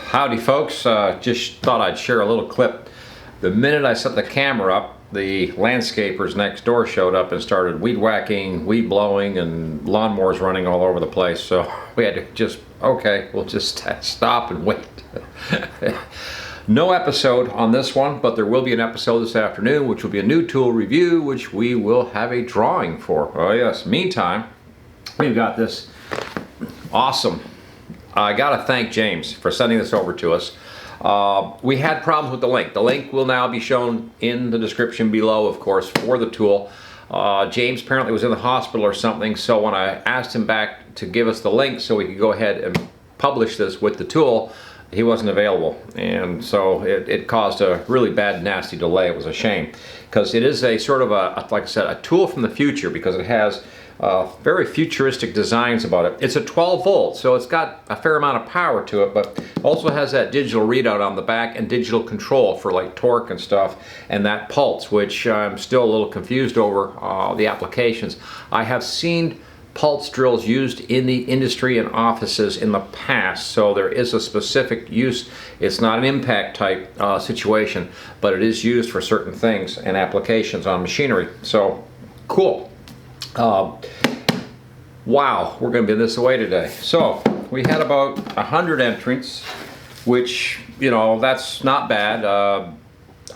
Howdy folks, just thought I'd share a little clip. The minute I set the camera up, the landscapers next door showed up and started weed whacking, weed blowing, and lawnmowers running all over the place. So we had to just, okay, we'll just stop and wait. No episode on this one, but there will be an episode this afternoon, which will be a new tool review, which we will have a drawing for. Oh yes, meantime, we've got this awesome. I gotta thank James for sending this over to us. We had problems with the link. The link will now be shown in the description below, of course, for the tool. James apparently was in the hospital or something, so when I asked him back to give us the link so we could go ahead and publish this with the tool, he wasn't available, and so it caused a really bad, nasty delay. It was a shame, because it is a sort of like I said, a tool from the future, because it has very futuristic designs about it. It's a 12 volt, so it's got a fair amount of power to it, but also has that digital readout on the back and digital control for like torque and stuff, and that pulse, which I'm still a little confused over the applications. I have seen pulse drills used in the industry and offices in the past, so there is a specific use. It's not an impact type situation, but it is used for certain things and applications on machinery. So cool. Wow, we're going to be this away today. So we had about 100 entrants, which, you know, that's not bad.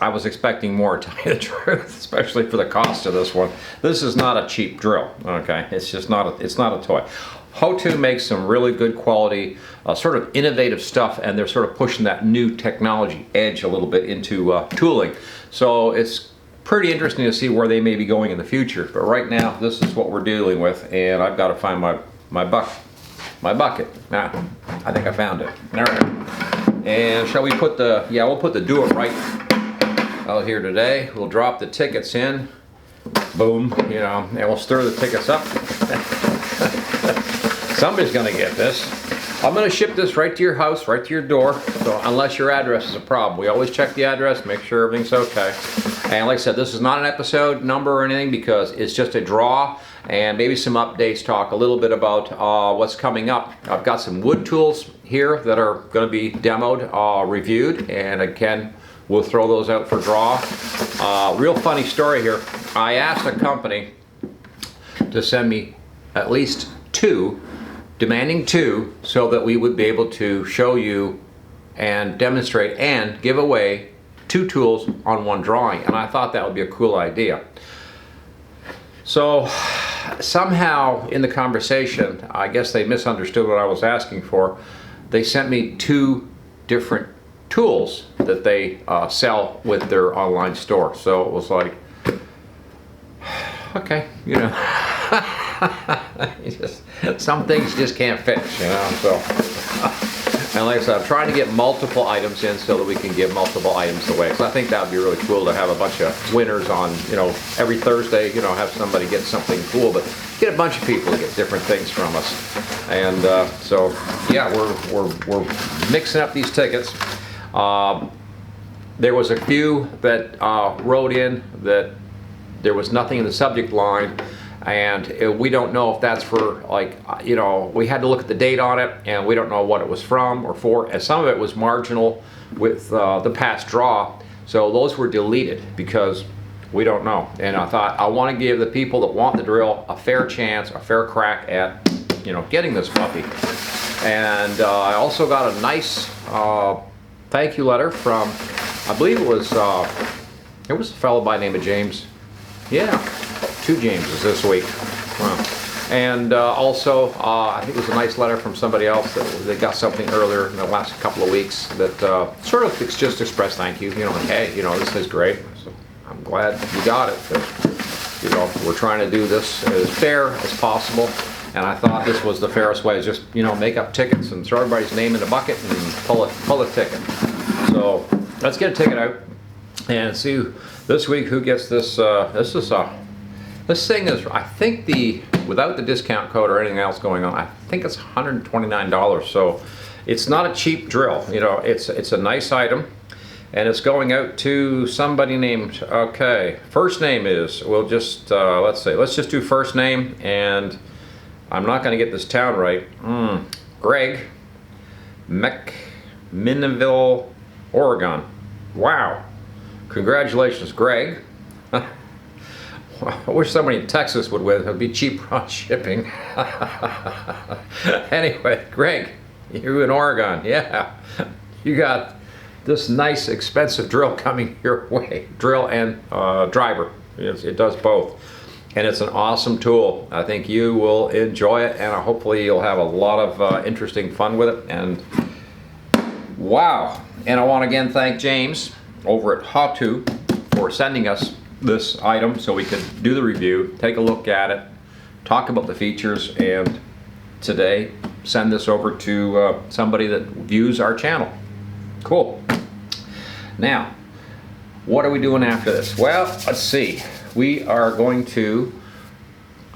I was expecting more, to tell you the truth, especially for the cost of this one. This is not a cheap drill, okay? It's just not it's not a toy. HOTO makes some really good quality, sort of innovative stuff, and they're sort of pushing that new technology edge a little bit into tooling. So it's pretty interesting to see where they may be going in the future. But right now, this is what we're dealing with, and I've got to find my bucket. Now, I think I found it. All right. And shall we put the, yeah, we'll put the do it right out here today. We'll drop the tickets in, boom, you know, and we'll stir the tickets up. Somebody's gonna get this. I'm gonna ship this right to your house, right to your door, so unless your address is a problem. We always check the address, make sure everything's okay. And like I said, this is not an episode number or anything, because it's just a draw and maybe some updates, talk a little bit about what's coming up. I've got some wood tools here that are gonna be demoed, reviewed, and again, we'll throw those out for draw. Real funny story here. I asked a company to send me at least two, demanding two, so that we would be able to show you and demonstrate and give away two tools on one drawing, and I thought that would be a cool idea. So somehow in the conversation, I guess they misunderstood what I was asking for. They sent me two different tools that they sell with their online store. So it was like, okay, you know, some things just can't fix, you know. So, and like I said, I'm trying to get multiple items in so that we can give multiple items away. Because I think that would be really cool to have a bunch of winners on, you know, every Thursday. You know, have somebody get something cool, but get a bunch of people to get different things from us. And so, yeah, we're mixing up these tickets. There was a few that wrote in that there was nothing in the subject line, and we don't know if that's for, like, you know, we had to look at the date on it, and we don't know what it was from or for, and some of it was marginal with the past draw, so those were deleted because we don't know. And I thought, I want to give the people that want the drill a fair chance, a fair crack at, you know, getting this puppy. And I also got a nice thank you letter from, I believe it was a fellow by the name of James. Yeah, two Jameses this week. Wow. And also, I think it was a nice letter from somebody else that they got something earlier in the last couple of weeks that sort of just expressed thank you. You know, like, hey, you know, this is great. So I'm glad you got it. But, you know, we're trying to do this as fair as possible. And I thought this was the fairest way, is just, you know, make up tickets and throw everybody's name in the bucket and pull a ticket. So let's get a ticket out and see this week who gets this. This thing is, I think, without the discount code or anything else going on, I think it's $129. So it's not a cheap drill. You know, it's a nice item, and it's going out to somebody named, okay, first name is, we'll just let's just do first name, and I'm not going to get this town right. Greg Mineville, Oregon. Wow. Congratulations, Greg. I wish somebody in Texas would win. It would be cheaper on shipping. Anyway, Greg, you in Oregon. Yeah. You got this nice, expensive drill coming your way. Drill and driver. It does both. And it's an awesome tool. I think you will enjoy it, and hopefully you'll have a lot of interesting fun with it. And wow. And I want to again thank James over at HOTO for sending us this item so we could do the review, take a look at it, talk about the features, and today send this over to somebody that views our channel. Cool. Now, what are we doing after this? Well, let's see. We are going to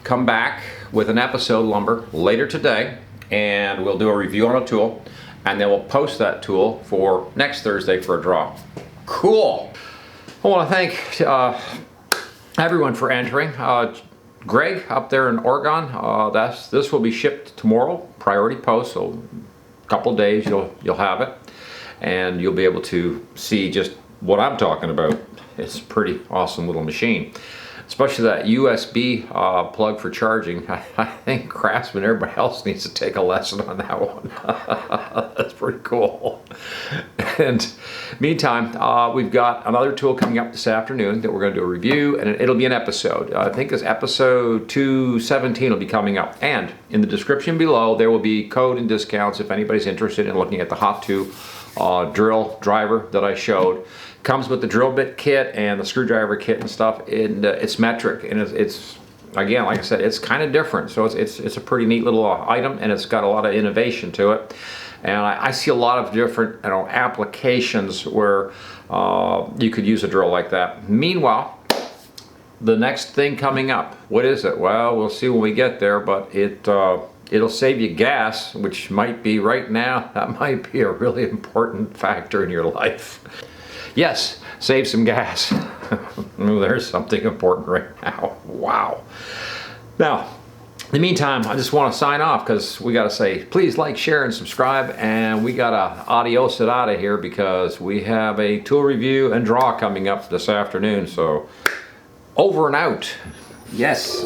come back with an episode lumber later today, and we'll do a review on a tool, and then we'll post that tool for next Thursday for a draw. Cool. I want to thank everyone for entering. Greg up there in Oregon, this will be shipped tomorrow, priority post, so a couple of days you'll have it, and you'll be able to see just what I'm talking about. It's a pretty awesome little machine, especially that USB plug for charging. I think Craftsman, everybody else needs to take a lesson on that one. That's pretty cool. And meantime, we've got another tool coming up this afternoon that we're going to do a review, and it'll be an episode. I think this episode 217 will be coming up. And in the description below, there will be code and discounts if anybody's interested in looking at the HOTO drill driver that I showed. Comes with the drill bit kit and the screwdriver kit and stuff, and it's metric, and it's again, like I said, it's kind of different, so it's a pretty neat little item, and it's got a lot of innovation to it, and I see a lot of different applications where you could use a drill like that. Meanwhile, the next thing coming up, what is it? Well, we'll see when we get there, but it'll save you gas, which might be right now, that might be a really important factor in your life. Yes, save some gas. Ooh, there's something important right now. Wow. Now, in the meantime, I just want to sign off because we got to say, please like, share, and subscribe. And we got to adios it out of here because we have a tool review and draw coming up this afternoon. So, over and out. Yes.